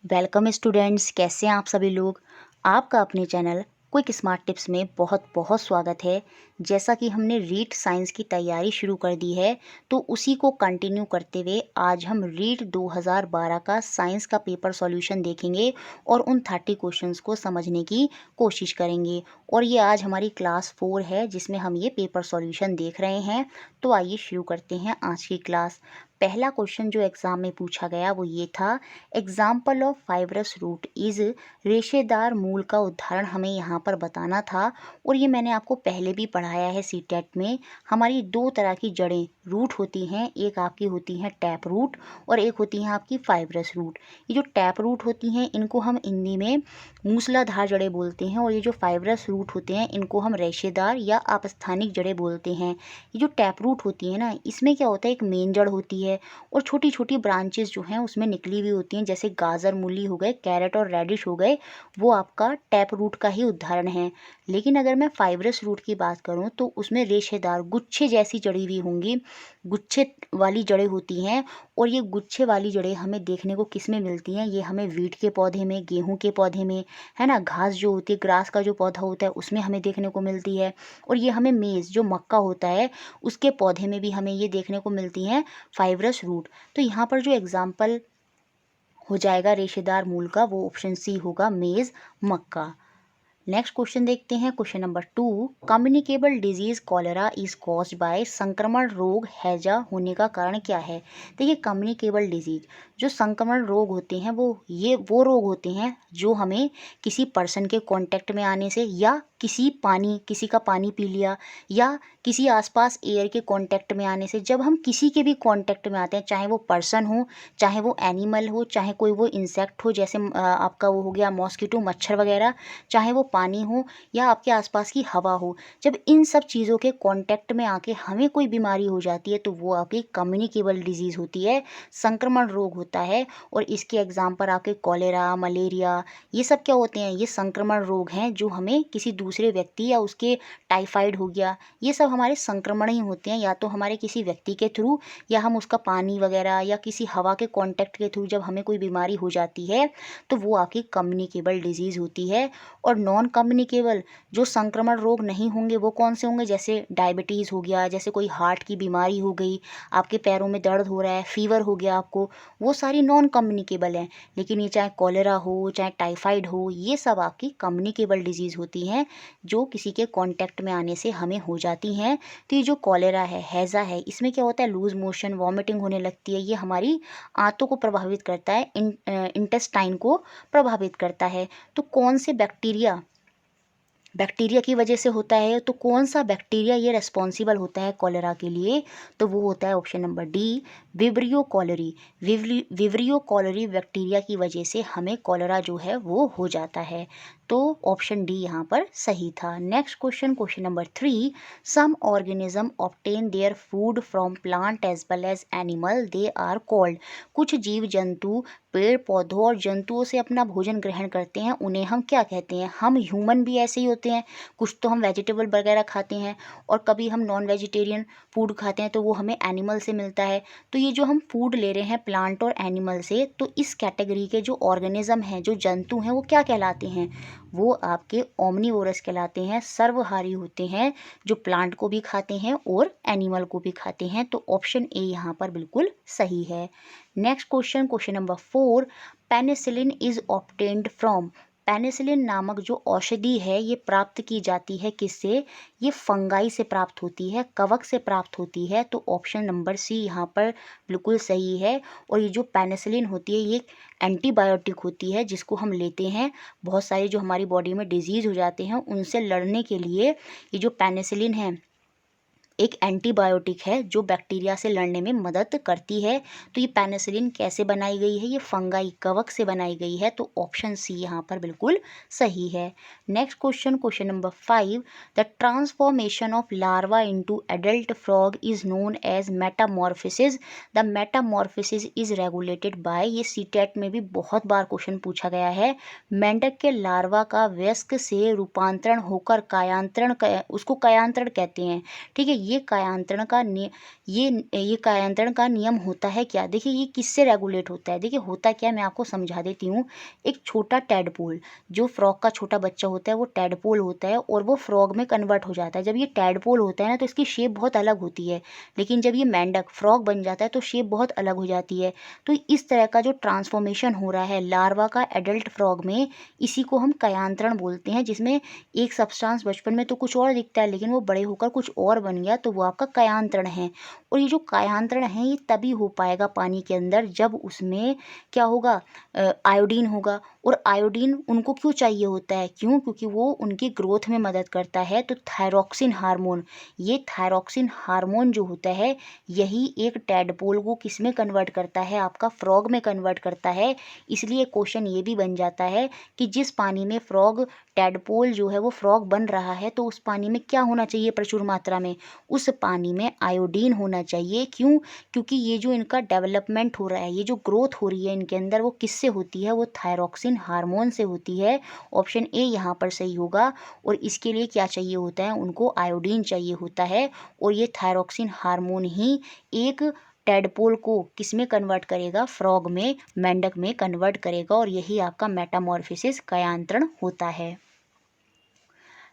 Welcome students, कैसे हैं आप सभी लोग। आपका अपने चैनल क्विक स्मार्ट टिप्स में बहुत बहुत स्वागत है। जैसा कि हमने रीट साइंस की तैयारी शुरू कर दी है, तो उसी को कंटिन्यू करते हुए आज हम रीट 2012 का साइंस का पेपर सॉल्यूशन देखेंगे और उन 30 क्वेश्चंस को समझने की कोशिश करेंगे। और ये आज हमारी क्लास 4 है जिसमें हम ये पेपर सॉल्यूशन देख रहे हैं। तो आइए शुरू करते हैं आज की क्लास। पहला क्वेश्चन जो एग्ज़ाम में पूछा गया वो ये था, example of fibrous root is. रेशेदार मूल का उदाहरण हमें यहाँ पर बताना था। और ये मैंने आपको पहले भी पढ़ाया है सीटेट में। हमारी दो तरह की जड़ें रूट होती हैं, एक आपकी होती हैं टैप रूट और एक होती हैं आपकी फाइब्रस रूट। ये जो टैप रूट होती हैं इनको हम हिंदी में मूसलाधार जड़ें बोलते हैं, और ये जो फाइब्रस रूट होते हैं इनको हम रेशेदार या आपस्थानिक जड़ें बोलते हैं। ये जो टैप रूट होती है ना, इसमें क्या होता है, एक मेन जड़ होती है और छोटी छोटी ब्रांचेस जो हैं उसमें निकली हुई होती हैं, जैसे गाजर मूली हो गए, कैरेट और रेडिश हो गए, वो आपका टैप रूट का ही उदाहरण है। लेकिन अगर मैं फाइब्रस रूट की बात करूं तो उसमें रेशेदार गुच्छे जैसी जड़ी हुई होंगी, गुच्छे वाली जड़ें होती हैं। और ये गुच्छे वाली जड़ें हमें देखने को किस में मिलती हैं, ये हमें वीट के पौधे में, गेहूं के पौधे में, है ना, घास जो होती है, ग्रास का जो पौधा होता है उसमें हमें देखने को मिलती है। और ये हमें मेज़ जो मक्का होता है उसके पौधे में भी हमें ये देखने को मिलती हैं फाइब्रस रूट। तो यहाँ पर जो एग्जाम्पल हो जाएगा रेशेदार मूल का, वो ऑप्शन सी होगा, मेज़, मक्का। नेक्स्ट क्वेश्चन देखते हैं, question number 2। Communicable disease cholera is caused by. संक्रमण रोग हैजा होने का कारण क्या है। देखिए, कम्युनिकेबल डिजीज जो संक्रमण रोग होते हैं वो रोग होते हैं जो हमें किसी पर्सन के कांटेक्ट में आने से, या किसी का पानी पी लिया, या किसी आसपास एयर के कांटेक्ट में आने से, जब हम किसी के भी कांटेक्ट में आते हैं, चाहे वो पर्सन हो, चाहे वो एनिमल हो, चाहे कोई वो इंसेक्ट हो, जैसे आपका वो हो गया मॉस्किटो, मच्छर वगैरह, चाहे वो पानी हो या आपके आसपास की हवा हो, जब इन सब चीज़ों के कांटेक्ट में आके हमें कोई बीमारी हो जाती है तो वो आपकी कम्युनिकेबल डिजीज़ होती है, संक्रमण रोग होता है। और इसके एग्जाम्पल आपके कॉलेरा, मलेरिया, ये सब क्या होते हैं, ये संक्रमण रोग हैं जो हमें किसी दूसरे व्यक्ति या उसके, टाइफाइड हो गया, ये सब हमारे संक्रमण ही होते हैं, या तो हमारे किसी व्यक्ति के थ्रू, या हम उसका पानी वगैरह या किसी हवा के कांटेक्ट के थ्रू जब हमें कोई बीमारी हो जाती है तो वो आपकी कम्युनिकेबल डिजीज़ होती है। और नॉन कम्युनिकेबल जो संक्रमण रोग नहीं होंगे वो कौन से होंगे, जैसे डायबिटीज़ हो गया, जैसे कोई हार्ट की बीमारी हो गई, आपके पैरों में दर्द हो रहा है, फीवर हो गया आपको, वो सारी नॉन कम्युनिकेबल हैं। लेकिन ये चाहे कॉलेरा हो, चाहे टाइफाइड हो, ये सब आपकी कम्युनिकेबल डिजीज़ होती हैं जो किसी के कांटेक्ट में आने से हमें हो जाती हैं। तो ये जो कॉलेरा है, हैज़ा है, इसमें क्या होता है, लूज मोशन, वॉमिटिंग होने लगती है। ये हमारी आंतों को प्रभावित करता है, इंटेस्टाइन को प्रभावित करता है। तो कौन से बैक्टीरिया की वजह से होता है, तो कौन सा बैक्टीरिया ये रेस्पॉन्सिबल होता है कॉलेरा के लिए, तो वो होता है option number D, Vibrio cholerae. Vibrio cholerae bacteria की वजह से हमें कॉलेरा जो है वो हो जाता है। तो ऑप्शन डी यहाँ पर सही था। Next question, question number 3। Some organism obtain their food from plant as well as animal, they are called. कुछ जीव जंतु पेड़ पौधों और जंतुओं से अपना भोजन ग्रहण करते हैं, उन्हें हम क्या कहते हैं। हम ह्यूमन भी ऐसे ही होते हैं, कुछ तो हम वेजिटेबल वगैरह खाते हैं और कभी हम नॉन वेजिटेरियन फूड खाते हैं, तो वो हमें एनिमल से मिलता है। तो ये जो हम फूड ले रहे हैं प्लांट और एनिमल से, तो इस कैटेगरी के जो ऑर्गेनिज्म हैं, जो जंतु हैं, वो क्या कहलाते हैं, वो आपके ओमनीवोरस कहलाते हैं, सर्वहारी होते हैं, जो प्लांट को भी खाते हैं और एनिमल को भी खाते हैं। तो ऑप्शन ए यहाँ पर बिल्कुल सही है। Next question, question number 4। Penicillin is obtained from. Penicillin नामक जो औषधि है ये प्राप्त की जाती है किससे, ये फंगाई से प्राप्त होती है, कवक से प्राप्त होती है। तो ऑप्शन नंबर सी यहाँ पर बिल्कुल सही है। और ये जो पेनिसिलिन होती है ये एंटीबायोटिक होती है जिसको हम लेते हैं बहुत सारी जो हमारी बॉडी में डिजीज़ हो जाते हैं उनसे लड़ने के लिए। ये जो पेनिसिलिन है एक एंटीबायोटिक है जो बैक्टीरिया से लड़ने में मदद करती है। तो ये पेनिसिलिन कैसे बनाई गई है, ये फंगाई, कवक से बनाई गई है। तो ऑप्शन सी यहाँ पर बिल्कुल सही है। Next question, question number 5। The transformation of larva into adult frog is known as metamorphosis. The metamorphosis is regulated by. ये सीटेट में भी बहुत बार क्वेश्चन पूछा गया है। मेंढक के लार्वा का वयस्क से रूपांतरण होकर कायांतरण, उसको कायांतरण कहते हैं, ठीक है। ये कायांतरण का नियम होता है क्या? देखिए ये किससे रेगुलेट होता है? देखिए होता क्या है, मैं आपको समझा देती हूँ। एक छोटा टैडपोल, जो फ्रॉग का छोटा बच्चा होता है वो टैडपोल होता है और वो फ्रॉग में कन्वर्ट हो जाता है। जब ये टैडपोल होता है ना तो इसकी शेप बहुत अलग होती है, लेकिन जब ये मेंढक फ्रॉग बन जाता है तो शेप बहुत अलग हो जाती है। तो इस तरह का जो ट्रांसफॉर्मेशन हो रहा है लार्वा का एडल्ट फ्रॉग में, इसी को हम कायांतरण बोलते हैं, जिसमें एक सब्सटेंस बचपन में तो कुछ और दिखता है लेकिन वो बड़े होकर कुछ और बन गया, तो वो आपका कायांतरण है। और ये जो कायांतरण है ये तभी हो पाएगा पानी के अंदर जब उसमें क्या होगा, आयोडीन होगा। और आयोडीन उनको क्यों चाहिए होता है? क्यों? क्योंकि वो उनकी ग्रोथ में मदद करता है। तो थायरॉक्सिन हार्मोन, ये थायरॉक्सिन हार्मोन जो होता है यही एक टैडपोल को किस में कन्वर्ट करता है? आपका फ्रॉग में कन्वर्ट करता है। इसलिए क्वेश्चन ये भी बन जाता है कि जिस पानी में फ्रॉग टैडपोल जो है वो फ्रॉग बन रहा है तो उस पानी में क्या होना चाहिए प्रचुर मात्रा में? उस पानी में आयोडीन होना चाहिए। क्यों? क्योंकि ये जो इनका डेवलपमेंट हो रहा है, ये जो ग्रोथ हो रही है इनके अंदर, वो किससे होती है? वो थायरॉक्सिन हार्मोन से होती है। ऑप्शन ए यहाँ पर सही होगा। और इसके लिए क्या चाहिए होता है? उनको आयोडीन चाहिए होता है। और ये थायरॉक्सिन हार्मोन ही एक टैडपोल को किस में कन्वर्ट करेगा? फ्रॉग में, मेंढक में कन्वर्ट करेगा। और यही आपका मेटामॉर्फोसिस कायांतरण होता है।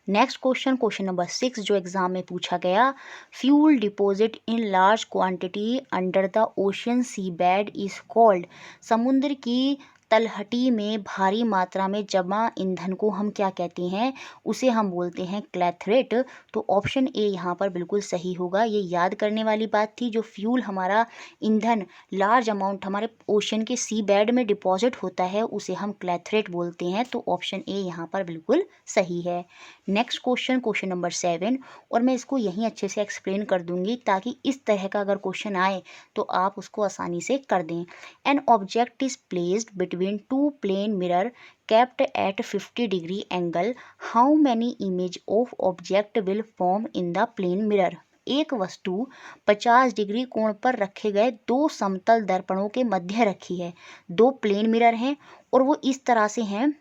नेक्स्ट क्वेश्चन, क्वेश्चन नंबर 6 जो एग्जाम में पूछा गया, fuel deposit in large quantity under the ocean sea bed is called. समुद्र की तलहटी में भारी मात्रा में जमा ईंधन को हम क्या कहते हैं? उसे हम बोलते हैं क्लैथरेट। तो ऑप्शन ए यहाँ पर बिल्कुल सही होगा। ये याद करने वाली बात थी। जो फ्यूल हमारा ईंधन लार्ज अमाउंट हमारे ओशन के सी बेड में डिपॉजिट होता है उसे हम क्लैथरेट बोलते हैं। तो ऑप्शन ए यहाँ पर बिल्कुल सही है। नेक्स्ट क्वेश्चन, क्वेश्चन नंबर 7, और मैं इसको यहीं अच्छे से एक्सप्लेन कर दूंगी ताकि इस तरह का अगर क्वेश्चन आए तो आप उसको आसानी से कर दें। An object is placed between two plane mirror kept at 50 degree angle, how many image of object will form in the plane mirror? एक वस्तु 50 डिग्री कोण पर रखे गए दो समतल दर्पणों के मध्य रखी है। दो प्लेन मिरर हैं और वो इस तरह से हैं,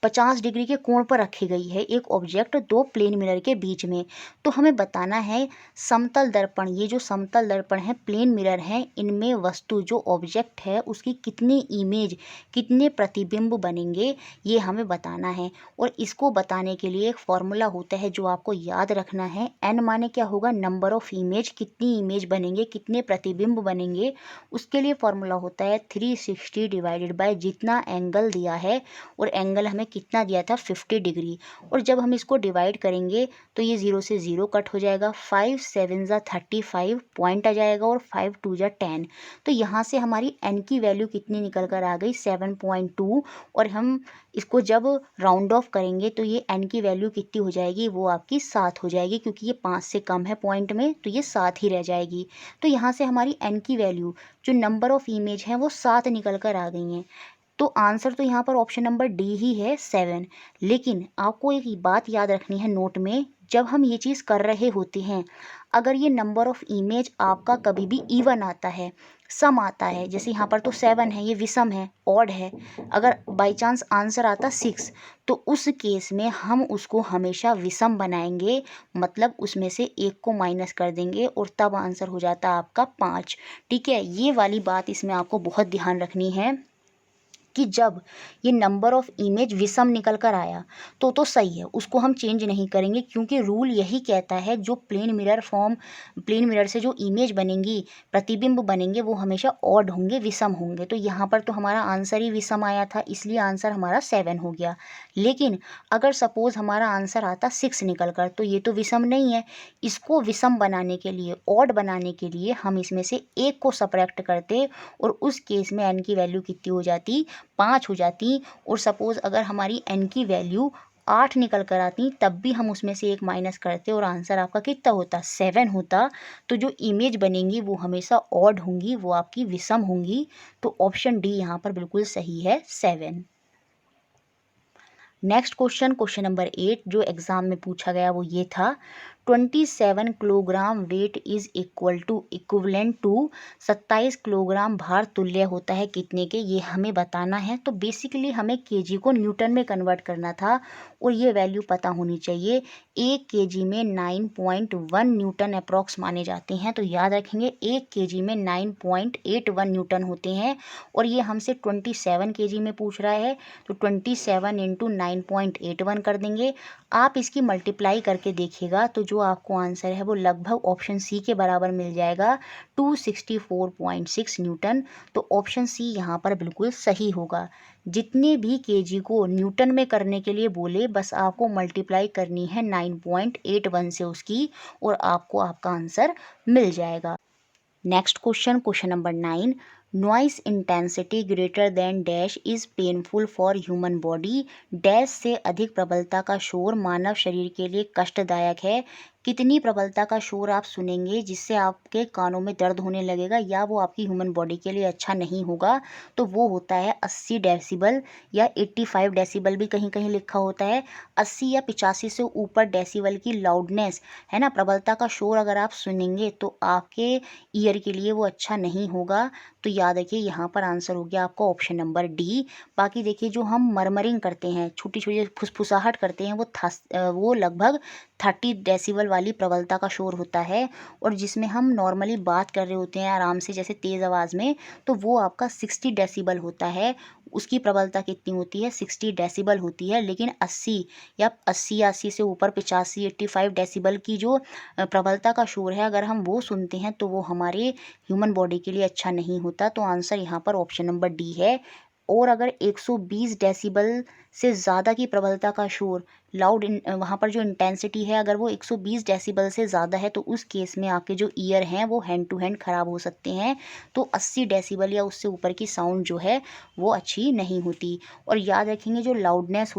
50 डिग्री के कोण पर रखी गई है एक ऑब्जेक्ट दो प्लेन मिरर के बीच में। तो हमें बताना है समतल दर्पण, ये जो समतल दर्पण है प्लेन मिरर हैं, इनमें वस्तु जो ऑब्जेक्ट है उसकी कितनी इमेज, कितने प्रतिबिंब बनेंगे, ये हमें बताना है। और इसको बताने के लिए एक फॉर्मूला होता है जो आपको याद रखना है। एन माने क्या होगा? नंबर ऑफ इमेज, कितनी इमेज बनेंगे, कितने प्रतिबिंब बनेंगे। उसके लिए फॉर्मूला होता है 360 डिवाइडेड बाय जितना एंगल दिया है, और एंगल हमें कितना दिया था? 50 डिग्री। और जब हम इसको डिवाइड करेंगे तो ये 0 से 0 कट हो जाएगा, 5 7 ज़ा 35 पॉइंट आ जाएगा और 5 2 ज़ा 10। तो यहाँ से हमारी एन की वैल्यू कितनी निकल कर आ गई? 7.2। और हम इसको जब राउंड ऑफ करेंगे तो ये एन की वैल्यू कितनी हो जाएगी? वो आपकी 7 हो जाएगी, क्योंकि ये 5 से कम है पॉइंट में तो ये 7 ही रह जाएगी। तो यहाँ से हमारी एन की वैल्यू जो नंबर ऑफ इमेज हैं वो 7 निकल कर आ गई हैं। तो आंसर तो यहाँ पर ऑप्शन नंबर डी ही है, 7। लेकिन आपको एक बात याद रखनी है नोट में, जब हम ये चीज़ कर रहे होते हैं, अगर ये नंबर ऑफ इमेज आपका कभी भी इवन आता है, सम आता है, जैसे यहाँ पर तो 7 है, ये विषम है, ऑड है, अगर बाई चांस आंसर आता 6, तो उस केस में हम उसको हमेशा विषम बनाएंगे, मतलब उसमें से एक को माइनस कर देंगे और तब आंसर हो जाता आपका 5। ठीक है, ये वाली बात इसमें आपको बहुत ध्यान रखनी है कि जब ये नंबर ऑफ इमेज विषम निकल कर आया तो सही है, उसको हम चेंज नहीं करेंगे, क्योंकि रूल यही कहता है जो प्लेन मिरर से जो इमेज बनेंगी, प्रतिबिंब बनेंगे, वो हमेशा ऑड होंगे, विषम होंगे। तो यहाँ पर तो हमारा आंसर ही विषम आया था, इसलिए आंसर हमारा 7 हो गया। लेकिन अगर सपोज हमारा आंसर आता 6 निकल कर, तो ये तो विषम नहीं है। इसको विषम बनाने के लिए, ऑड बनाने के लिए हम इसमें से एक को सब्ट्रैक्ट करते और उस केस में एन की वैल्यू कितनी हो जाती? 5 हो जाती। और सपोज़ अगर हमारी एन की वैल्यू 8 निकल कर आती, तब भी हम उसमें से एक माइनस करते और आंसर आपका कितना होता? 7 होता। तो जो इमेज बनेंगी वो हमेशा ऑड होंगी, वो आपकी विषम होंगी। तो ऑप्शन डी यहाँ पर बिल्कुल सही है, 7। नेक्स्ट क्वेश्चन, क्वेश्चन नंबर 8 जो एग्जाम में पूछा गया वो ये था, 27 kilogram weight is equivalent to 27 kilogram भार तुल्य होता है कितने के, ये हमें बताना है। तो बेसिकली हमें केजी को न्यूटन में कन्वर्ट करना था और ये वैल्यू पता होनी चाहिए। 1 केजी में 9.1 न्यूटन अप्रॉक्स माने जाते हैं। तो याद रखेंगे 1 केजी में 9.81 न्यूटन होते हैं और ये हमसे 27 केजी में पूछ रहा है, तो 27 इंटू 9.81 कर देंगे। आप इसकी मल्टीप्लाई करके देखिएगा तो जो आपको आंसर है वो लगभग ऑप्शन सी के बराबर मिल जाएगा, 264.6 न्यूटन। तो ऑप्शन सी यहाँ पर बिल्कुल सही होगा। जितने भी केजी को न्यूटन में करने के लिए बोले, बस आपको मल्टीप्लाई करनी है 9.81 से उसकी, और आपको आपका आंसर मिल जाएगा। Next question, question number 9, noise intensity greater than dash is painful for human body. Dash से अधिक प्रबलता का शोर मानव शरीर के लिए कष्टदायक है। कितनी प्रबलता का शोर आप सुनेंगे जिससे आपके कानों में दर्द होने लगेगा या वो आपकी ह्यूमन बॉडी के लिए अच्छा नहीं होगा? तो वो होता है 80 डेसिबल या 85 डेसिबल भी कहीं कहीं लिखा होता है। 80 या 85 से ऊपर डेसिबल की लाउडनेस है ना, प्रबलता का शोर अगर आप सुनेंगे तो आपके ईयर के लिए वो अच्छा नहीं होगा। तो याद रखिए यहाँ पर आंसर हो गया आपका ऑप्शन नंबर डी। बाकी देखिए जो हम मरमरिंग करते हैं, छोटी छोटी फुसफुसाहट करते हैं, वो लगभग 30 डेसिबल वाली प्रबलता का शोर होता है। और जिसमें हम नॉर्मली बात कर रहे होते हैं आराम से जैसे तेज़ आवाज़ में, तो वो आपका 60 डेसिबल होता है। उसकी प्रबलता कितनी होती है? 60 डेसिबल होती है। लेकिन 80 से ऊपर 85 85 डेसिबल की जो प्रबलता का शोर है, अगर हम वो सुनते हैं तो वो हमारे ह्यूमन बॉडी के लिए अच्छा नहीं होता। तो आंसर यहाँ पर ऑप्शन नंबर डी है। और अगर 120 डेसिबल से ज़्यादा की प्रबलता का शोर वहाँ पर जो इंटेंसिटी है अगर वो 120 डेसिबल से ज़्यादा है, तो उस केस में आपके जो ईयर हैं वो हैंड टू हैंड ख़राब हो सकते हैं। तो 80 डेसिबल या उससे ऊपर की साउंड जो है वो अच्छी नहीं होती। और याद रखेंगे जो लाउडनेस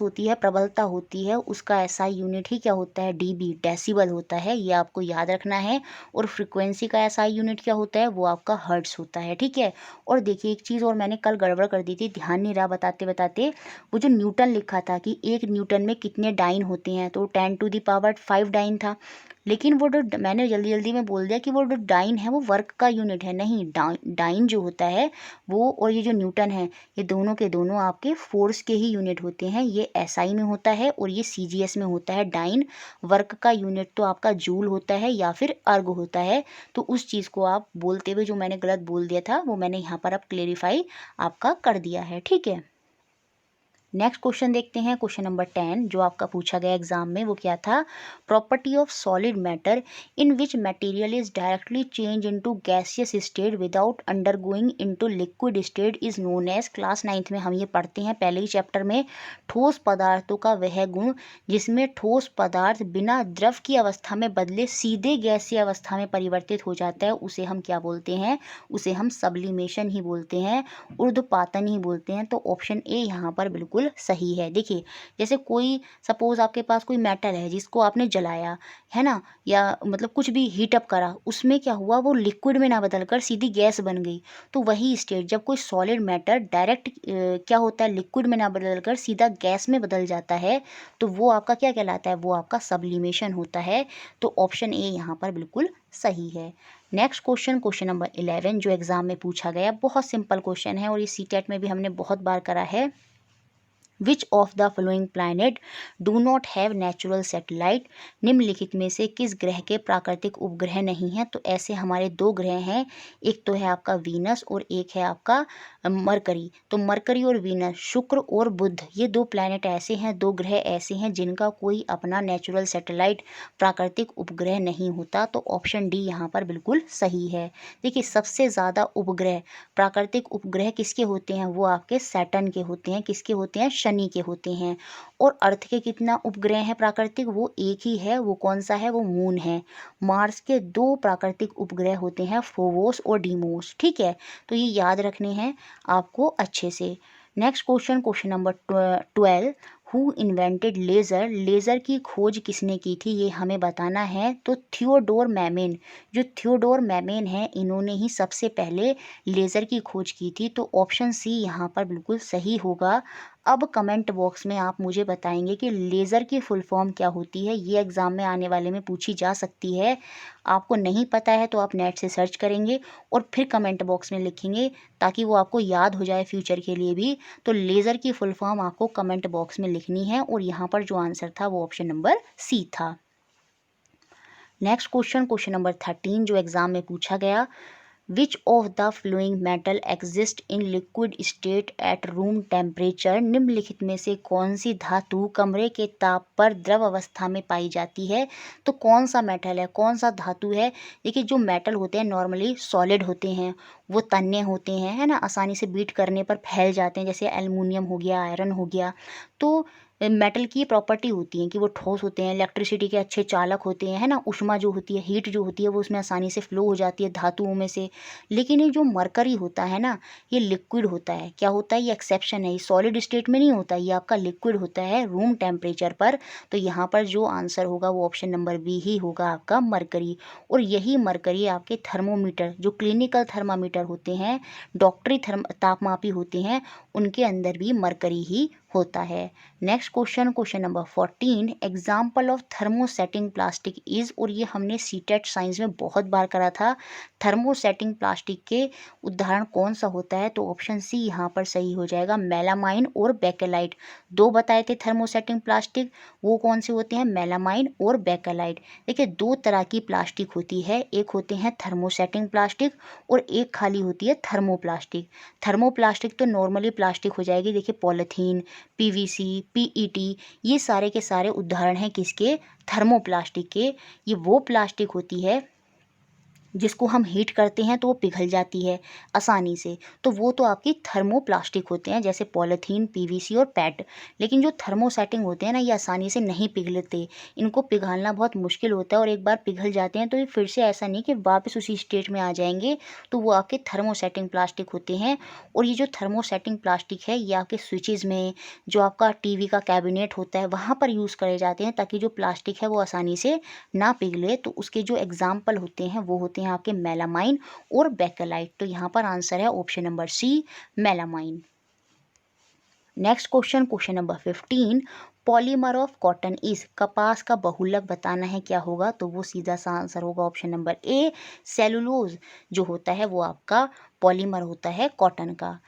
होती है, प्रबलता होती है, उसका एसआई यूनिट ही क्या होता है? डीबी, डेसिबल होता है। ये आपको याद रखना है। और फ्रिक्वेंसी का एसआई यूनिट क्या होता है? वो आपका हर्ट्स होता है। ठीक है। और देखिए एक चीज़ और मैंने कल गड़बड़ कर दी थी, ध्यान नहीं रहा बताते बताते। वो जो न्यूटन लिखा था कि 1 न्यूटन में कितने डाइन होते हैं, तो 10⁵ डाइन था। लेकिन वो जो मैंने जल्दी जल्दी में बोल दिया कि वो जो डाइन है वो वर्क का यूनिट है। नहीं, डाइन जो होता है वो और ये जो न्यूटन है, ये दोनों के दोनों आपके फोर्स के ही यूनिट होते हैं। ये एसआई में होता है और ये सीजीएस में होता है। डाइन वर्क का यूनिट तो आपका जूल होता है या फिर अर्ग होता है। तो उस चीज़ को आप बोलते हुए जो मैंने गलत बोल दिया था वो मैंने यहाँ पर अब क्लेरिफाई आपका कर दिया है। ठीक है। नेक्स्ट क्वेश्चन देखते हैं, क्वेश्चन नंबर 10 जो आपका पूछा गया एग्जाम में, वो क्या था? Property of solid matter in which material is directly change into gaseous state without undergoing into liquid state is known as. Class 9th में हम ये पढ़ते हैं पहले ही चैप्टर में। ठोस पदार्थों का वह गुण जिसमें ठोस पदार्थ बिना द्रव की अवस्था में बदले सीधे गैसीय अवस्था में परिवर्तित हो जाता है, उसे हम क्या बोलते हैं? उसे हम सब्लिमेशन ही बोलते हैं, ऊर्ध्वपातन ही बोलते हैं। तो ऑप्शन ए यहाँ पर बिल्कुल सही है। देखिए जैसे कोई सपोज आपके पास कोई मेटल है जिसको आपने जलाया है ना, या मतलब कुछ भी हीटअप करा, उसमें क्या हुआ? वो लिक्विड में ना बदलकर सीधी गैस बन गई। तो वही स्टेट जब कोई सॉलिड मैटर डायरेक्ट क्या होता है, लिक्विड में ना बदलकर सीधा गैस में बदल जाता है, तो वो आपका क्या कहलाता है? वो आपका सब्लिमेशन होता है। तो ऑप्शन ए यहाँ पर बिल्कुल सही है। नेक्स्ट क्वेश्चन, क्वेश्चन नंबर 11 जो एग्जाम में पूछा गया, बहुत सिंपल क्वेश्चन है और ये सीटेट में भी हमने बहुत बार करा है। Which of the following planet do not have natural satellite. निम्नलिखित में से किस ग्रह के प्राकृतिक उपग्रह नहीं हैं? तो ऐसे हमारे दो ग्रह हैं, एक तो है आपका वीनस और एक है आपका मरकरी। तो मरकरी और वीनस, शुक्र और बुध, ये दो प्लैनेट ऐसे हैं, दो ग्रह ऐसे हैं जिनका कोई अपना नेचुरल सैटेलाइट प्राकृतिक उपग्रह नहीं होता। तो ऑप्शन डी यहाँ पर बिल्कुल सही है। देखिए सबसे ज़्यादा उपग्रह, प्राकृतिक उपग्रह किसके होते हैं? वो आपके सैटर्न के होते हैं। किसके होते हैं? शनि के होते हैं। और अर्थ के कितना उपग्रह है प्राकृतिक? वो एक ही है। वो कौन सा है? वो मून है। मार्स के दो प्राकृतिक उपग्रह होते हैं, फोवोस और डीमोस। ठीक है, तो ये याद रखने हैं आपको अच्छे से। Next question, question number 12, who invented laser. Laser की खोज किसने की थी ये हमें बताना है। तो थियोडोर मैमेन, जो थियोडोर मैमेन है, इन्होंने ही सबसे पहले लेज़र की खोज की थी। तो ऑप्शन सी यहाँ पर बिल्कुल सही होगा। अब कमेंट बॉक्स में आप मुझे बताएंगे कि लेज़र की फुल फॉर्म क्या होती है। ये एग्ज़ाम में आने वाले में पूछी जा सकती है। आपको नहीं पता है तो आप नेट से सर्च करेंगे और फिर कमेंट बॉक्स में लिखेंगे ताकि वो आपको याद हो जाए फ्यूचर के लिए भी। तो लेज़र की फुल फॉर्म आपको कमेंट बॉक्स में लिखनी है और यहाँ पर जो आंसर था वो ऑप्शन नंबर सी था। नेक्स्ट क्वेश्चन नंबर 13 जो एग्ज़ाम में पूछा गया, which of the flowing metal exist in liquid state at room temperature. निम्नलिखित में से कौन सी धातु कमरे के ताप पर द्रव अवस्था में पाई जाती है। तो कौन सा मेटल है, कौन सा धातु है। देखिए जो मेटल होते हैं नॉर्मली सॉलिड होते हैं, वो तन्ने होते हैं, है ना, आसानी से बीट करने पर फैल जाते हैं, जैसे एल्युमिनियम हो गया, आयरन हो गया। तो मेटल की प्रॉपर्टी होती है कि वो ठोस होते हैं, इलेक्ट्रिसिटी के अच्छे चालक होते हैं, है ना, ऊष्मा जो होती है, हीट जो होती है, वो उसमें आसानी से फ्लो हो जाती है धातुओं में से। लेकिन ये जो मरकरी होता है ना, ये लिक्विड होता है। क्या होता है, ये एक्सेप्शन है, ये सॉलिड स्टेट में नहीं होता, ये आपका लिक्विड होता है रूम टेम्परेचर पर। तो यहाँ पर जो आंसर होगा वो ऑप्शन नंबर बी ही होगा, आपका मरकरी। और यही मरकरी आपके थर्मोमीटर, जो क्लिनिकल थर्मामीटर होते हैं, डॉक्टरी तापमापी होते हैं, उनके अंदर भी मरकरी ही होता है। Next question number 14, example of thermosetting plastic is. और ये हमने सीटेट साइंस में बहुत बार करा था। थर्मोसेटिंग प्लास्टिक के उदाहरण कौन सा होता है। तो ऑप्शन सी यहाँ पर सही हो जाएगा, मेलामाइन और बेकेलाइट। दो बताए थे थर्मोसेटिंग प्लास्टिक, वो कौन से होते हैं, मेलामाइन और बेकेलाइट। देखिए दो तरह की प्लास्टिक होती है, एक होते हैं थर्मोसेटिंग प्लास्टिक और एक खाली होती है थर्मोप्लास्टिक। थर्मोप्लास्टिक तो नॉर्मली प्लास्टिक हो जाएगी, देखिए पॉलीथीन, पीवीसी, पीईटी, ये सारे के सारे उदाहरण हैं किसके, थर्मोप्लास्टिक के। ये वो प्लास्टिक होती है जिसको हम हीट करते हैं तो वो पिघल जाती है आसानी से, तो वो तो आपकी थर्मोप्लास्टिक होते हैं, जैसे पॉलीथीन, पीवीसी और पैट। लेकिन जो थर्मोसेटिंग होते हैं ना, ये आसानी से नहीं पिघलते, इनको पिघालना बहुत मुश्किल होता है, और एक बार पिघल जाते हैं तो ये फिर से ऐसा नहीं कि वापस उसी स्टेट में आ जाएंगे, तो वो आपके थर्मोसेटिंग प्लास्टिक होते हैं। और ये जो थर्मोसेटिंग प्लास्टिक है, ये आपके स्विचेज़ में, जो आपका टीवी का कैबिनेट होता है, वहाँ पर यूज़ करे जाते हैं, ताकि जो प्लास्टिक है वो आसानी से ना पिघले। तो उसके जो एग्जाम्पल होते हैं वो होते हैं आपके मेलामाइन और बेकेलाइट। तो यहाँ पर आंसर है option number C, melamine. Next question number 15, polymer of cotton is. कपास का बहुलक बताना है, क्या होगा। तो वो सीधा सा आंसर होगा ऑप्शन नंबर ए, सेलुलोज जो होता है वो आपका पॉलीमर होता है कॉटन का।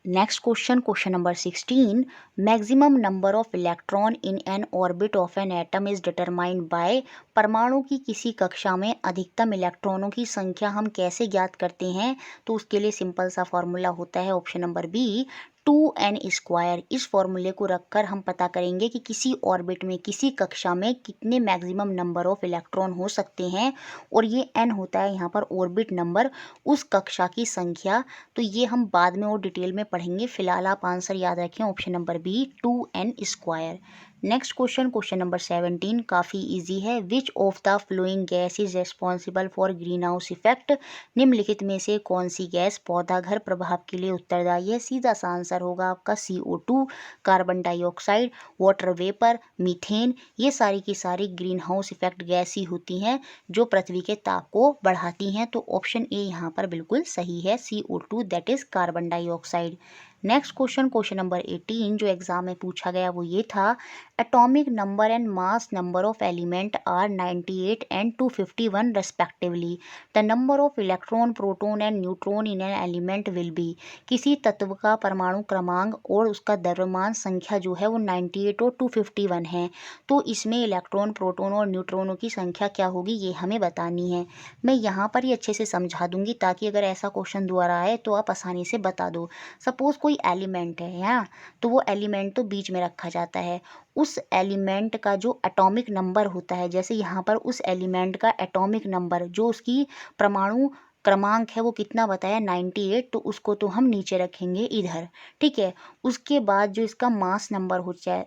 Next question number 16, maximum number of electron in an orbit of an atom is determined by. परमाणु की किसी कक्षा में अधिकतम इलेक्ट्रॉनों की संख्या हम कैसे ज्ञात करते हैं। तो उसके लिए सिंपल सा फॉर्मूला होता है ऑप्शन नंबर बी, 2n²। इस फॉर्मूले को रखकर हम पता करेंगे कि किसी ऑर्बिट में, किसी कक्षा में कितने मैक्सिमम नंबर ऑफ इलेक्ट्रॉन हो सकते हैं। और ये n होता है यहाँ पर ऑर्बिट नंबर, उस कक्षा की संख्या। तो ये हम बाद में और डिटेल में पढ़ेंगे, फिलहाल आप आंसर याद रखें option number B, 2n²। Next question number 17 काफ़ी इजी है, which of the following gas is responsible for greenhouse effect. निम्नलिखित में से कौन सी गैस पौधाघर प्रभाव के लिए उत्तरदायी है। सीधा सा आंसर होगा आपका CO2, carbon dioxide, water vapour, methane. ये सारी की सारी ग्रीन हाउस इफेक्ट गैस ही होती हैं जो पृथ्वी के ताप को बढ़ाती हैं। तो ऑप्शन ए यहाँ पर बिल्कुल सही है, CO2 that is carbon dioxide. Next question number 18 जो एग्जाम में पूछा गया वो ये था, atomic number and mass number of element are 98 and 251 respectively. The number of electron, proton and neutron in an element will be. किसी तत्व का परमाणु क्रमांक और उसका द्रव्यमान संख्या जो है वो 98 और 251 है। तो इसमें इलेक्ट्रॉन, प्रोटॉन और न्यूट्रॉनों की संख्या क्या होगी ये हमें बतानी है। मैं यहाँ पर ही अच्छे से समझा दूंगी ताकि अगर ऐसा क्वेश्चन दोबारा आए तो आप आसानी से बता दो। सपोज कोई एलिमेंट है यहाँ, तो वो एलिमेंट तो बीच में रखा जाता है, उस एलिमेंट का जो एटॉमिक नंबर होता है, जैसे यहाँ पर उस एलिमेंट का एटॉमिक नंबर जो उसकी परमाणु क्रमांक है वो कितना बताया, 98, तो उसको तो हम नीचे रखेंगे इधर, ठीक है। उसके बाद जो इसका मास नंबर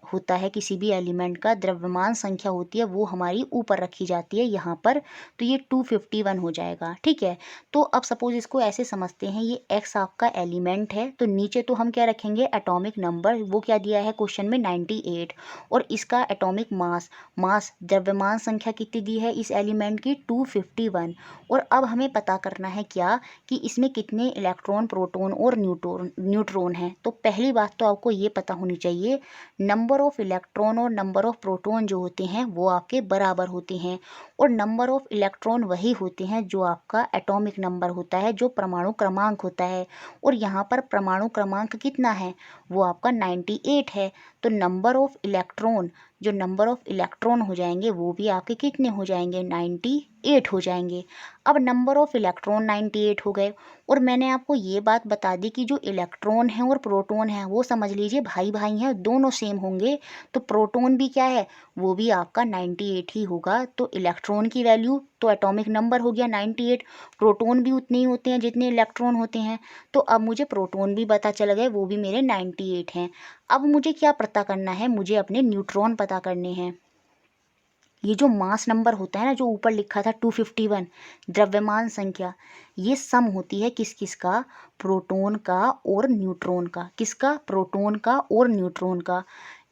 होता है किसी भी एलिमेंट का, द्रव्यमान संख्या होती है, वो हमारी ऊपर रखी जाती है यहाँ पर, तो ये 251 हो जाएगा, ठीक है। तो अब सपोज इसको ऐसे समझते हैं, ये x आपका एलिमेंट है, तो नीचे तो हम क्या रखेंगे, एटॉमिक नंबर, वो क्या दिया है क्वेश्चन में 98, और इसका एटॉमिक मास द्रव्यमान संख्या कितनी दी है इस एलिमेंट की, 251। और अब हमें पता करना रखना है क्या कि इसमें कितने इलेक्ट्रॉन, प्रोटॉन और न्यूट्रॉन हैं। तो पहली बात तो आपको ये पता होनी चाहिए, नंबर ऑफ इलेक्ट्रॉन और नंबर ऑफ प्रोटॉन जो होते हैं वो आपके बराबर होते हैं, और नंबर ऑफ इलेक्ट्रॉन वही होते हैं जो आपका एटॉमिक नंबर होता है, जो परमाणु क्रमांक होता है। और यहाँ पर परमाणु क्रमांक कितना है, वो आपका 98 है। तो नंबर ऑफ इलेक्ट्रॉन, जो नंबर ऑफ इलेक्ट्रॉन हो जाएंगे वो भी आपके कितने हो जाएंगे, 98 हो जाएंगे। अब नंबर ऑफ इलेक्ट्रॉन 98 हो गए, और मैंने आपको ये बात बता दी कि जो इलेक्ट्रॉन है और प्रोटॉन है वो समझ लीजिए भाई भाई हैं, दोनों सेम होंगे। तो प्रोटॉन भी क्या है, वो भी आपका 98 ही होगा। तो इलेक्ट्रॉन की वैल्यू तो एटॉमिक नंबर हो गया 98, प्रोटॉन भी उतने ही होते हैं जितने इलेक्ट्रॉन होते हैं। तो अब मुझे प्रोटॉन भी पता चल गए, वो भी मेरे 98 हैं। अब मुझे क्या पता करना है, मुझे अपने न्यूट्रॉन पता करने हैं। ये जो मास नंबर होता है ना, जो ऊपर लिखा था 251, द्रव्यमान संख्या, ये सम होती है किस किस का, प्रोटॉन का और न्यूट्रॉन का। किसका, प्रोटॉन का और न्यूट्रॉन का।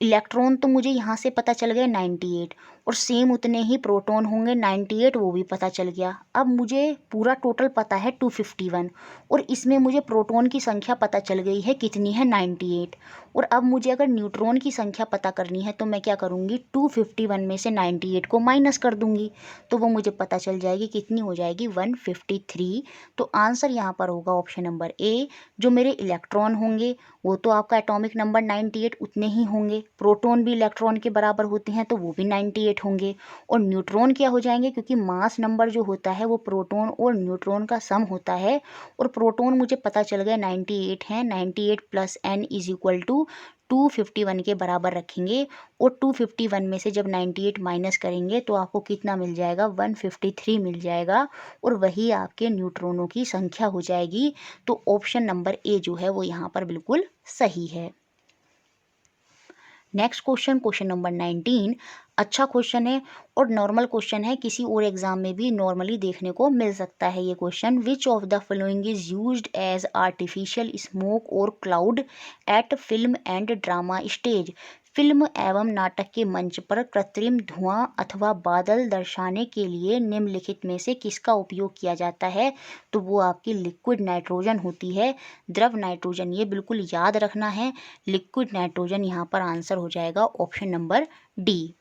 इलेक्ट्रॉन तो मुझे यहाँ से पता चल गया 98, और सेम उतने ही प्रोटॉन होंगे 98, वो भी पता चल गया। अब मुझे पूरा टोटल पता है 251, और इसमें मुझे प्रोटॉन की संख्या पता चल गई है कितनी है, 98। और अब मुझे अगर न्यूट्रॉन की संख्या पता करनी है तो मैं क्या करूँगी, 251 में से 98 को माइनस कर दूंगी, तो वो मुझे पता चल जाएगी कितनी हो जाएगी, 153। तो आंसर यहाँ पर होगा ऑप्शन नंबर ए। जो मेरे इलेक्ट्रॉन होंगे वो तो आपका एटॉमिक नंबर 98 उतने ही होंगे, प्रोटॉन भी इलेक्ट्रॉन के बराबर होते हैं तो वो भी 98 होंगे, और न्यूट्रॉन क्या हो जाएंगे, क्योंकि मास नंबर जो होता है वो प्रोटॉन और न्यूट्रॉन का सम होता है, और प्रोटॉन मुझे पता चल गया 98 है, 98 plus n is equal to 251 के बराबर रखेंगे, और 251 में से जब 98 माइनस करेंगे तो आपको कितना मिल जाएगा, 153 मिल जाएगा, और वही आपके न्यूट्रॉनों की संख्या हो जाएगी। तो ऑप्शन नंबर ए जो है वो यहाँ पर बिल्कुल सही है। नेक्स्ट क्वेश्चन, क्वेश्चन नंबर 19, अच्छा क्वेश्चन है और नॉर्मल क्वेश्चन है, किसी और एग्जाम में भी नॉर्मली देखने को मिल सकता है ये question. Which of the following is used as artificial smoke और cloud at film and drama stage. Film एवं नाटक के मंच पर कृत्रिम धुआं अथवा बादल दर्शाने के लिए निम्नलिखित में से किसका उपयोग किया जाता है। तो वो आपकी लिक्विड नाइट्रोजन होती है, द्रव नाइट्रोजन, ये बिल्कुल याद रखना है। लिक्विड नाइट्रोजन यहाँ पर आंसर हो जाएगा option number D.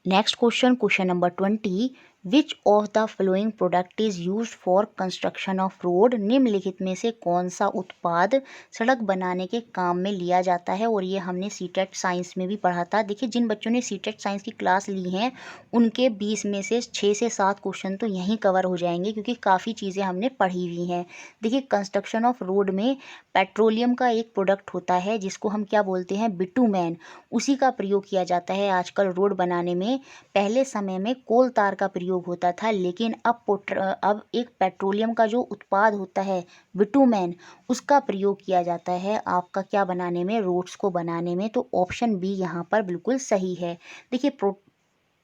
Next question, question number 20, which of the following product is used for construction of road. निम्नलिखित में से कौन सा उत्पाद सड़क बनाने के काम में लिया जाता है, और ये हमने सीटेट साइंस में भी पढ़ा था। देखिए जिन बच्चों ने सीटेट साइंस की क्लास ली हैं उनके 20 में से 6 से 7 क्वेश्चन तो यहीं कवर हो जाएंगे, क्योंकि काफ़ी चीज़ें हमने पढ़ी हुई हैं। देखिए कंस्ट्रक्शन ऑफ रोड में पेट्रोलियम का एक प्रोडक्ट होता है जिसको हम क्या बोलते हैं, बिटुमेन, उसी का प्रयोग किया जाता है आजकल रोड बनाने में। पहले समय में कोल तार का प्रयोग होता था, लेकिन अब एक पेट्रोलियम का जो उत्पाद होता है बिटुमेन, उसका प्रयोग किया जाता है आपका क्या बनाने में, रोड्स को बनाने में। तो ऑप्शन बी यहाँ पर बिल्कुल सही है। देखिए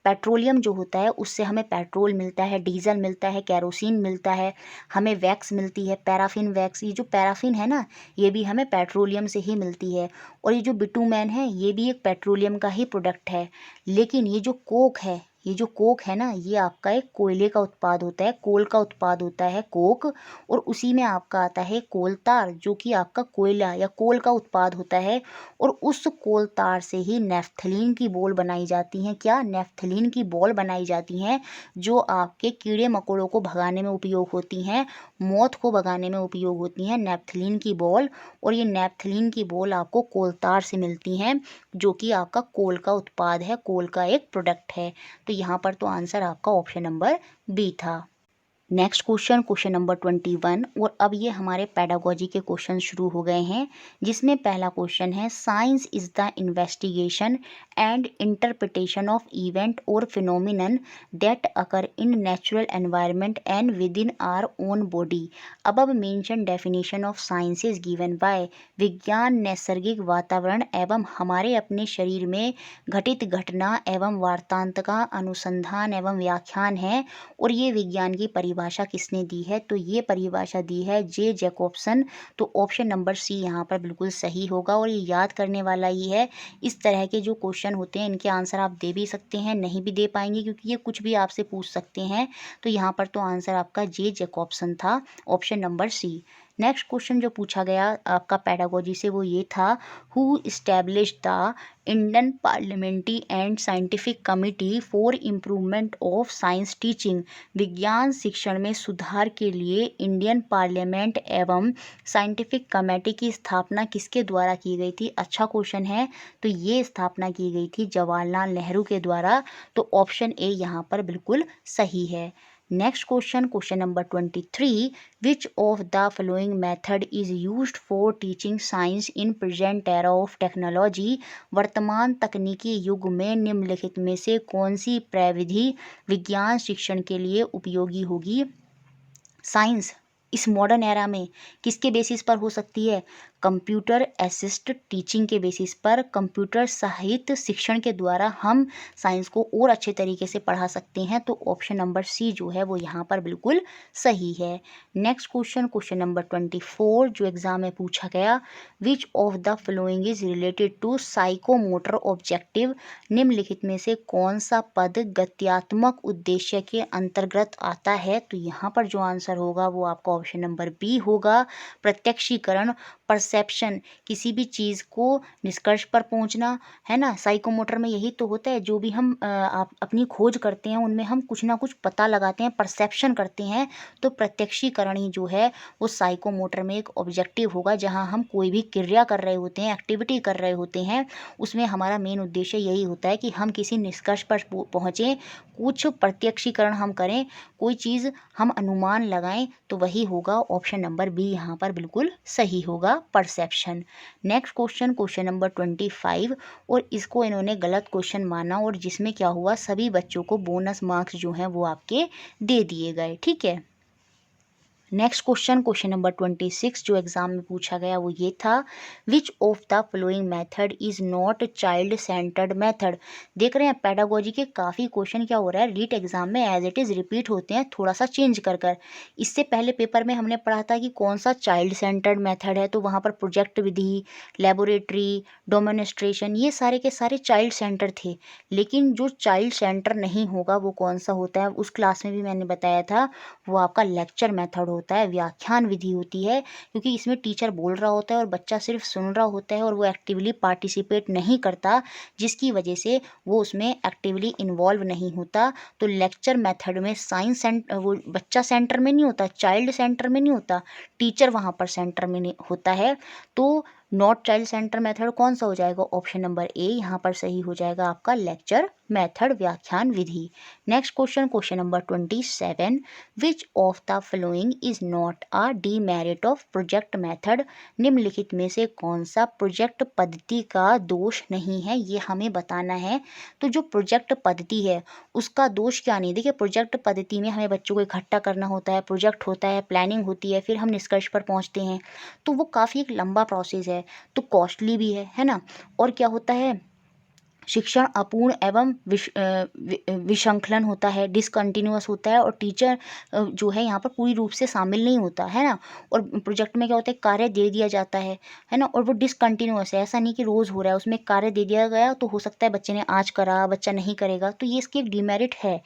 पेट्रोलियम जो होता है उससे हमें पेट्रोल मिलता है, डीजल मिलता है, कैरोसिन मिलता है, हमें वैक्स मिलती है, पैराफिन वैक्स। ये जो पैराफिन है ना, ये भी हमें पेट्रोलियम से ही मिलती है। और ये जो बिटुमेन है ये भी एक पेट्रोलियम का ही प्रोडक्ट है। लेकिन ये जो कोक है, ये जो कोक है ना, ये आपका एक कोयले का उत्पाद होता है, कोल का उत्पाद होता है कोक, और उसी में आपका आता है कोल तार जो कि आपका कोयला या कोल का उत्पाद होता है। और उस कोल तार से ही नेफ्थलीन की बॉल बनाई जाती हैं। क्या, नेफ्थलीन की बॉल बनाई जाती हैं, जो आपके कीड़े मकोड़ों को भगाने में उपयोग होती हैं, मौत को भगाने में उपयोग होती हैं, नेफ्थलीन की बॉल। और ये नेफ्थलीन की बॉल आपको कोल तार से मिलती हैं, जो कि आपका कोल का उत्पाद है, कोल का एक प्रोडक्ट है। तो यहाँ पर तो आंसर आपका ऑप्शन नंबर बी था। नेक्स्ट क्वेश्चन, क्वेश्चन नंबर 21, और अब ये हमारे पेडागोजी के क्वेश्चन शुरू हो गए हैं, जिसमें पहला क्वेश्चन है, science is the investigation and interpretation of event और phenomenon that occur in natural environment and within our own body. अब mention definition of science is given by. विज्ञान नैसर्गिक वातावरण एवं हमारे अपने शरीर में घटित घटना एवं वार्तांत का अनुसंधान एवं व्याख्यान है, और ये विज्ञान की परिभाषा परिभाषा किसने दी है, तो ये परिभाषा दी है जे जैकोब्सन। तो ऑप्शन नंबर सी यहाँ पर बिल्कुल सही होगा और ये याद करने वाला ही है। इस तरह के जो क्वेश्चन होते हैं इनके आंसर आप दे भी सकते हैं, नहीं भी दे पाएंगे क्योंकि ये कुछ भी आपसे पूछ सकते हैं। तो यहाँ पर तो आंसर आपका जे जैकोब्सन था, option number C. Next question जो पूछा गया आपका पेडागोजी से वो ये था, who established the Indian parliamentary and scientific committee for improvement of science teaching. विज्ञान शिक्षण में सुधार के लिए इंडियन पार्लियामेंट एवं साइंटिफिक कमेटी की स्थापना किसके द्वारा की गई थी। अच्छा क्वेश्चन है। तो ये स्थापना की गई थी जवाहरलाल नेहरू के द्वारा। तो ऑप्शन ए यहाँ पर बिल्कुल सही है। Next question, question number 23, which of the following method is used for teaching science in present era of technology. वर्तमान तकनीकी युग में निम्नलिखित में से कौन सी प्रविधि विज्ञान शिक्षण के लिए उपयोगी होगी। साइंस इस मॉडर्न एरा में किसके बेसिस पर हो सकती है, कंप्यूटर असिस्ट टीचिंग के बेसिस पर, कंप्यूटर सहित शिक्षण के द्वारा हम साइंस को और अच्छे तरीके से पढ़ा सकते हैं। तो ऑप्शन नंबर सी जो है वो यहाँ पर बिल्कुल सही है। नेक्स्ट क्वेश्चन, क्वेश्चन नंबर 24 जो एग्जाम में पूछा गया, which of the following is related to psychomotor objective. निम्नलिखित में से कौन सा पद गत्यात्मक उद्देश्य के अंतर्गत आता है। तो यहाँ पर जो आंसर होगा वो आपका ऑप्शन नंबर बी होगा, प्रत्यक्षीकरण, परसेप्शन, किसी भी चीज़ को निष्कर्ष पर पहुंचना, है ना। साइकोमोटर में यही तो होता है, जो भी हम अपनी खोज करते हैं उनमें हम कुछ ना कुछ पता लगाते हैं, परसेप्शन करते हैं। तो प्रत्यक्षीकरण ही जो है वो साइकोमोटर में एक ऑब्जेक्टिव होगा, जहां हम कोई भी क्रिया कर रहे होते हैं, एक्टिविटी कर रहे होते हैं, उसमें हमारा मेन उद्देश्य यही होता है कि हम किसी निष्कर्ष पर पहुँचें, कुछ प्रत्यक्षीकरण हम करें, कोई चीज़ हम अनुमान लगाएं। तो वही होगा ऑप्शन नंबर बी यहाँ पर बिल्कुल सही होगा, perception. Next question, question number 25, और इसको इन्होंने गलत क्वेश्चन माना और जिसमें क्या हुआ, सभी बच्चों को बोनस मार्क्स जो हैं वो आपके दे दिए गए। ठीक है। नेक्स्ट क्वेश्चन, क्वेश्चन नंबर 26 जो एग्जाम में पूछा गया वो ये था, विच of the following method is not child centred method. देख रहे हैं पेडागोजी के काफ़ी क्वेश्चन क्या हो रहा है, रीट एग्जाम में एज इट इज़ रिपीट होते हैं, थोड़ा सा चेंज कर कर। इससे पहले पेपर में हमने पढ़ा था कि कौन सा चाइल्ड सेंटर्ड मेथड है, तो वहाँ पर प्रोजेक्ट विधि, लेबोरेटरी, डोमोन्स्ट्रेशन, ये सारे के सारे चाइल्ड सेंटर थे। लेकिन जो चाइल्ड सेंटर नहीं होगा वो कौन सा होता है, उस क्लास में भी मैंने बताया था, वो आपका लेक्चर मेथड होता है, व्याख्यान विधि होती है। क्योंकि इसमें टीचर बोल रहा होता है और बच्चा सिर्फ सुन रहा होता है और वो एक्टिवली पार्टिसिपेट नहीं करता, जिसकी वजह से वो उसमें एक्टिवली इन्वॉल्व नहीं होता। तो लेक्चर मेथड में साइंस सेंटर, वो बच्चा सेंटर में नहीं होता, चाइल्ड सेंटर में नहीं होता, टीचर वहाँ पर सेंटर में नहीं होता है। तो नॉट चाइल्ड सेंटर मेथड कौन सा हो जाएगा, ऑप्शन नंबर ए यहाँ पर सही हो जाएगा आपका, लेक्चर मेथड, व्याख्यान विधि। Next question, question number 27, which of the following is not a demerit of project method. निम्नलिखित में से कौन सा प्रोजेक्ट पद्धति का दोष नहीं है, ये हमें बताना है। तो जो प्रोजेक्ट पद्धति है उसका दोष क्या नहीं। देखिए प्रोजेक्ट पद्धति में हमें बच्चों को इकट्ठा करना होता है, प्रोजेक्ट होता है, प्लानिंग होती है, फिर हम निष्कर्ष पर पहुंचते हैं। तो वो काफ़ी एक लंबा प्रोसेस है, तो कॉस्टली भी है ना। और क्या होता है, शिक्षण अपूर्ण एवं विसंकलन होता है, डिसकंटिन्यूअस होता है, और टीचर जो है यहाँ पर पूरी रूप से शामिल नहीं होता है ना। और प्रोजेक्ट में क्या होता है, कार्य दे दिया जाता है ना, और वो डिसकंटिन्यूअस है, ऐसा नहीं कि रोज़ हो रहा है, उसमें कार्य दे दिया गया तो हो सकता है बच्चे ने आज करा, बच्चा नहीं करेगा, तो ये इसकी एक डिमेरिट है।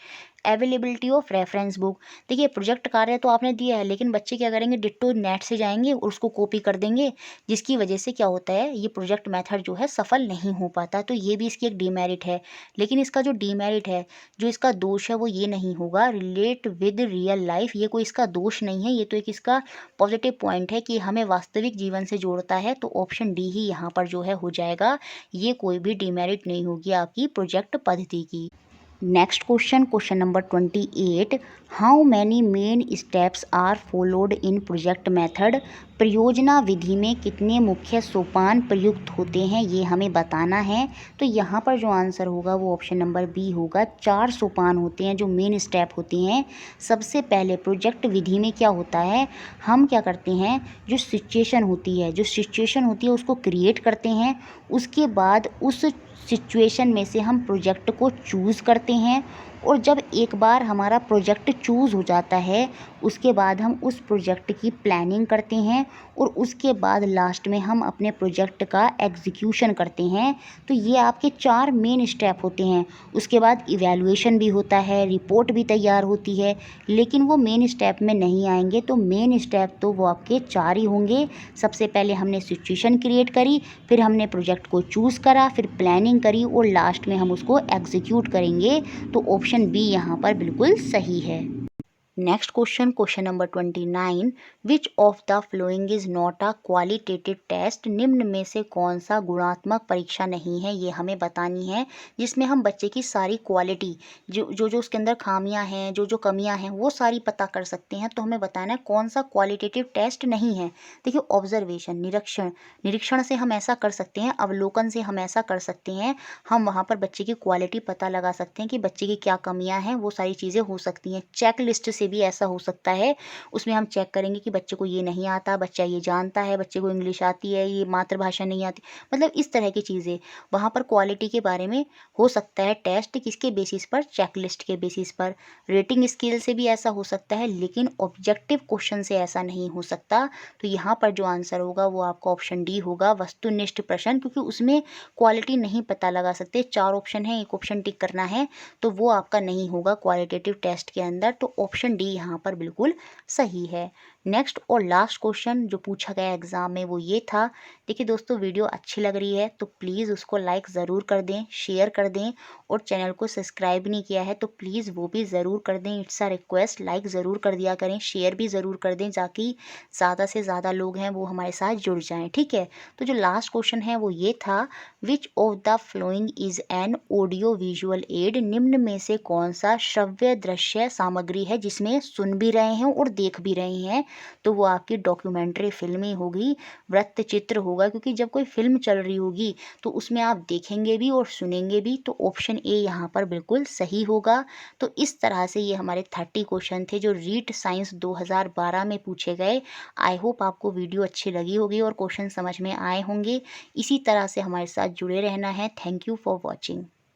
अवेलेबिलिटी ऑफ रेफरेंस बुक, देखिए प्रोजेक्ट कार्य तो आपने दिया है लेकिन बच्चे क्या करेंगे, डिट्टो नेट से जाएंगे और उसको कॉपी कर देंगे, जिसकी वजह से क्या होता है, ये प्रोजेक्ट मेथड जो है सफल नहीं हो पाता। तो ये भी इसकी एक डीमेरिट है। लेकिन इसका जो डीमेरिट है, जो इसका दोष है, वो ये नहीं होगा रिलेट विद रियल लाइफ, ये कोई इसका दोष नहीं है, ये तो एक इसका पॉजिटिव पॉइंट है कि हमें वास्तविक जीवन से जोड़ता है। तो ऑप्शन डी ही यहाँ पर जो है हो जाएगा, ये कोई भी डीमेरिट नहीं होगी आपकी प्रोजेक्ट पद्धति की। Next question, question number 28, how many main steps are followed in project method. परियोजना विधि में कितने मुख्य सोपान प्रयुक्त होते हैं, ये हमें बताना है। तो यहाँ पर जो आंसर होगा वो ऑप्शन नंबर बी होगा, 4 सोपान होते हैं जो मेन स्टेप होती हैं। सबसे पहले प्रोजेक्ट विधि में क्या होता है, हम क्या करते हैं, जो सिचुएशन होती है उसको क्रिएट करते हैं। उसके बाद उस सिचुएशन में से हम प्रोजेक्ट को चूज़ करते हैं और जब एक बार हमारा प्रोजेक्ट चूज़ हो जाता है उसके बाद हम उस प्रोजेक्ट की प्लानिंग करते हैं और उसके बाद लास्ट में हम अपने प्रोजेक्ट का एग्जीक्यूशन करते हैं। तो ये आपके 4 मेन स्टेप होते हैं। उसके बाद इवैल्यूएशन भी होता है, रिपोर्ट भी तैयार होती है, लेकिन वो मेन स्टेप में नहीं आएंगे। तो मेन स्टेप तो वो आपके 4 ही होंगे। सबसे पहले हमने सिचुएशन क्रिएट करी, फिर हमने प्रोजेक्ट को चूज़ करा, फिर प्लानिंग करी और लास्ट में हम उसको एग्जीक्यूट करेंगे। तो ऑप्शन बी यहाँ पर बिल्कुल सही है। Next question number 29, which of the following is not a qualitative test. निम्न में से कौन सा गुणात्मक परीक्षा नहीं है, ये हमें बतानी है, जिसमें हम बच्चे की सारी क्वालिटी जो उसके अंदर खामियां हैं, जो कमियां हैं, वो सारी पता कर सकते हैं। तो हमें बताना है कौन सा क्वालिटेटिव टेस्ट नहीं है। देखिए, ऑब्जर्वेशन, निरीक्षण से हम ऐसा कर सकते हैं, अवलोकन से हम ऐसा कर सकते हैं, हम वहाँ पर बच्चे की क्वालिटी पता लगा सकते हैं कि बच्चे की क्या कमियां हैं, वो सारी चीज़ें हो सकती हैं। चेक लिस्ट से भी ऐसा हो सकता है, उसमें हम चेक करेंगे कि बच्चे को ये नहीं आता, बच्चा ये जानता है, बच्चे को इंग्लिश आती है, ये मातृभाषा नहीं आती, मतलब इस तरह की चीज़ें वहाँ पर क्वालिटी के बारे में हो सकता है टेस्ट। किसके बेसिस पर? चेक लिस्ट के बेसिस पर। रेटिंग स्केल से भी ऐसा हो सकता है, लेकिन ऑब्जेक्टिव क्वेश्चन से ऐसा नहीं हो सकता। तो यहाँ पर जो आंसर होगा वो आपका ऑप्शन डी होगा, वस्तुनिष्ठ प्रश्न, क्योंकि उसमें क्वालिटी नहीं पता लगा सकते। 4 ऑप्शन है, एक ऑप्शन टिक करना है, तो वो आपका नहीं होगा क्वालिटेटिव टेस्ट के अंदर। तो ऑप्शन डी यहाँ पर बिल्कुल सही है। नेक्स्ट और लास्ट क्वेश्चन जो पूछा गया एग्जाम में वो ये था। देखिए दोस्तों, वीडियो अच्छी लग रही है तो प्लीज़ उसको लाइक ज़रूर कर दें, शेयर कर दें, और चैनल को सब्सक्राइब नहीं किया है तो प्लीज़ वो भी ज़रूर कर दें। इट्स अ रिक्वेस्ट, लाइक ज़रूर कर दिया करें, शेयर भी ज़रूर कर दें, ताकि ज़्यादा से ज़्यादा लोग हैं वो हमारे साथ जुड़ जाएँ, ठीक है। तो जो लास्ट क्वेश्चन है वो ये था, विच of the following is an audio visual add. निम्न में से कौन सा श्रव्य दृश्य सामग्री है जिसमें सुन भी रहे हैं और देख भी रहे हैं। तो वो आपकी डॉक्यूमेंट्री फिल्म ही होगी, वृत्त चित्र होगा, क्योंकि जब कोई फिल्म चल रही होगी तो उसमें आप देखेंगे भी और सुनेंगे भी। तो ऑप्शन ए यहाँ पर बिल्कुल सही होगा। तो इस तरह से ये हमारे 30 क्वेश्चन थे जो रीट साइंस 2012 में पूछे गए। आई होप आपको वीडियो अच्छी लगी होगी और क्वेश्चन समझ में आए होंगे। इसी तरह से हमारे साथ जुड़े रहना है। Thank you for watching.